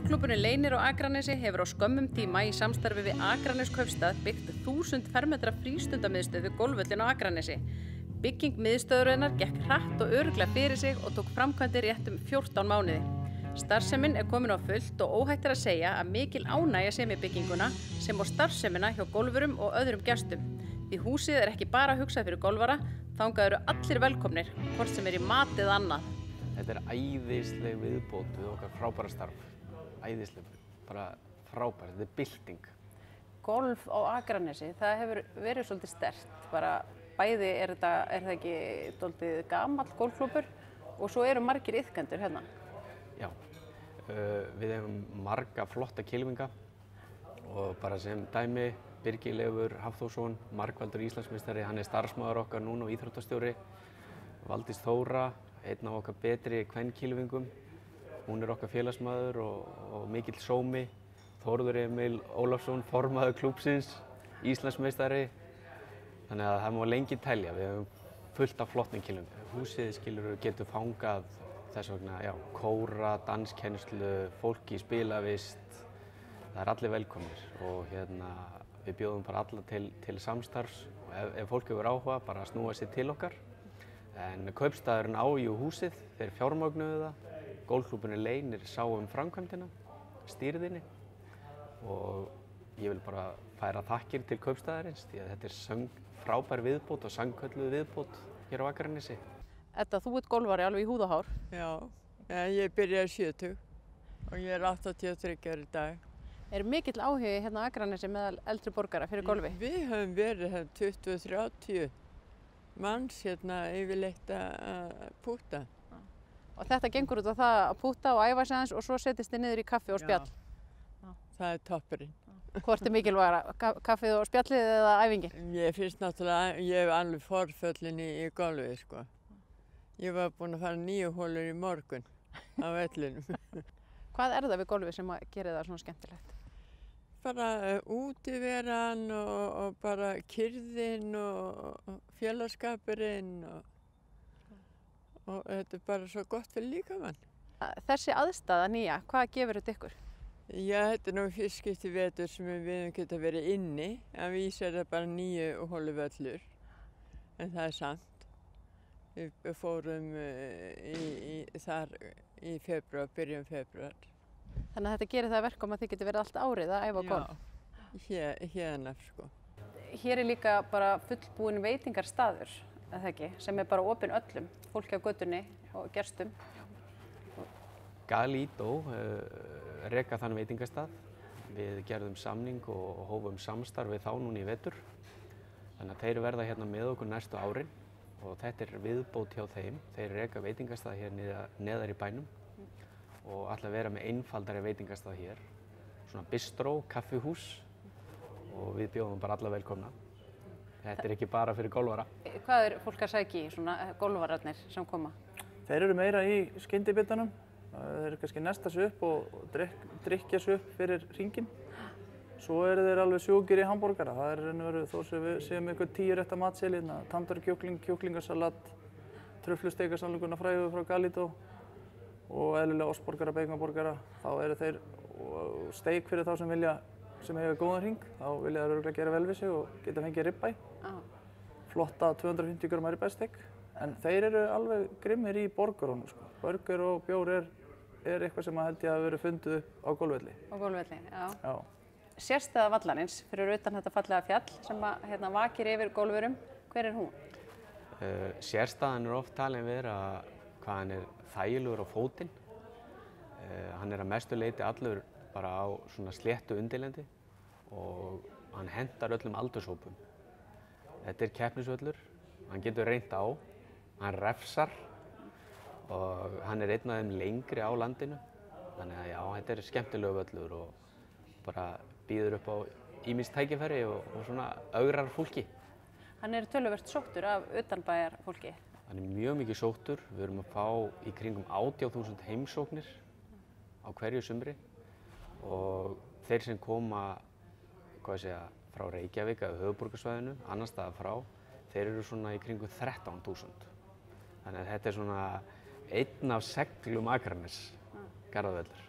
Golfklúbburinn Leynir á Akranesi hefur á skömmum tíma í samstarfi við Akraneskaupstað byggt 1000 fermetra frístundamiðstöð við golfvöllinn á Akranesi. Bygging miðstöðvarinnar gekk hratt og örugglega fyrir sig og tók framkvæmdir rétt 14 mánuði. Starfsemin komin á fullt og óhætt að segja að mikil ánægja sé með bygginguna sem og starfsemina hjá golfurum og öðrum gestum. Því húsið ekki bara hugsað fyrir golfara, þangað eru allir velkomnir, hvort sem í mat eða annað. Þetta æðisleg viðbót við okkar frábæra starf. Æðisleg, bara frábært, þetta bylting. Golf á Akranesi, það hefur verið svolítið sterkt. Bara bæði er það ekki svolítið gamall golfklúbbur og svo eru margir iðkendur hérna. Já, við hefum marga flotta kylfinga og bara sem dæmi Birgir Leifur Hafþórsson, margvaldur Íslandsmeistari, hann starfsmaður okkar núna og íþróttastjóri. Valdís Þóra, einn af okkar betri kvenkylfingum. Hún okkar félagsmaður og mikill sómi. Þórður Emil Ólafsson, formaður klúbbsins, Íslandsmeistari. Þannig að það má lengi telja. Við hefum fullt af flottum kylfingum. Húsið getur fangað þess vegna, kóra, danskennslu, fólk í spilavist. Það allir velkomnir og við bjóðum bara alla til samstarfs. Ef fólk hefur áhuga, bara snúa sér til okkar. En kaupstaðurinn á húsið, þeir fjármögnuðu það. Golfklúbburinn Leynir sá framkvæmdina, stýrðinni og ég vil bara færa þakkir til kaupstaðarins því að þetta frábær viðbót og sannkölluð viðbót hér á Akranesi. Edda, þú ert golfari alveg í húð og hár. Já, ég byrjaði 70 og ég 83 ára í dag. Mikill áhugi hérna á Akranesi meðal eldri borgara fyrir golfi? Við höfum verið 20-30 manns yfirleitt að púta. Og þetta gengur út á það að púta og æfa sig aðeins og svo setjast þið niður í kaffi og spjall? Já, það toppurinn. Hvort mikilvægara, kaffið og spjallið eða æfingin? Ég finnst náttúrulega, ég alveg forföllin í golfið, sko. Ég var búin að fara 9 holur í morgun á vellinum. Hvað það við golfið sem gerir það svona skemmtilegt? Bara útiveran og bara kyrrðin og félagskapurinn og þetta bara svo gott fyrir líkamann. Þessi aðstaða nýja, hvað gefur þetta ykkur? Já, þetta nú fyrst skipti vetur sem við geta verið inni. Að vísa það bara 9 holu völlur, en það samt. Við fórum þar í febrúar, byrjun febrúar. Þannig að þetta gerir það verkum að þið getur verið allt árið að æfa golf? Já, hérna sko. Hér líka bara fullbúinn veitingarstaður, eða ekki, sem bara opinn öllum, fólki á götunni og gestum. Galító reka þann veitingastað. Við gerðum samning og hófum samstarf við þá núna í vetur. Þannig að þeir verða hérna með okkur næstu árin og þetta viðbót hjá þeim. Þeir reka veitingastað hér neðar í bænum og ætla að vera með einfaldari veitingastað hér. Svona bistró, kaffihús og við bjóðum bara alla velkomna. Þetta ekki bara fyrir golfara. Hvað fólk að sækja í, svona golfararnir sem koma? Þeir eru meira í skyndibitunum. Þeir eru kannski nesta sig upp og drykkja sig upp fyrir hringinn. Svo eru þeir alveg sjúkir í hamborgara. Það raunveru þó sem við séum eitthvað 10 rétta matseðil, tandurkjúkling, kjúklingasalat, truflusteikasamlokuna frægu frá Galító og eðlilega ostborgara, baconborgara. Þá eru þeir steik fyrir þá sem hefur góðan hring. Þá vilja þeir örugglega gera vel við sig og geta fengið ribbæ. Flotta 250 g ribbæsteik. En þeir eru alveg grimmir í borgarunum, sko. Burger og bjór er eitthvað sem held ég að verið fundið upp á golfvelli. Á golfvelli, já. Já. Sérstæða vallarins fyrir utan þetta fallega fjall sem vakir yfir golfurum. Hver hún? Sérstæðan oft talin vera hvað hann þægilegur á fótinn. Hann að mestu leyti allur bara á svona sléttu undirlendi og hann hentar öllum aldurshópum. Þetta keppnisvöllur, hann getur reynt á, hann refsar og hann einn af þeim lengri á landinu. Þannig að já, þetta skemmtilegu völlur og bara býður upp á ýmis tækifæri og svona ögrar fólki. Hann töluvert sóttur af utanbæjar fólki? Hann mjög mikið sóttur. Við erum að fá í kringum 80.000 heimsóknir á hverju sumri og þeir sem koma frá Reykjavík eða höfuðborgarsvæðinu, annars staðar frá, þeir eru svona í kringum 13.000. Þannig að þetta svona einn af seglum Akranes, Garðavöllur.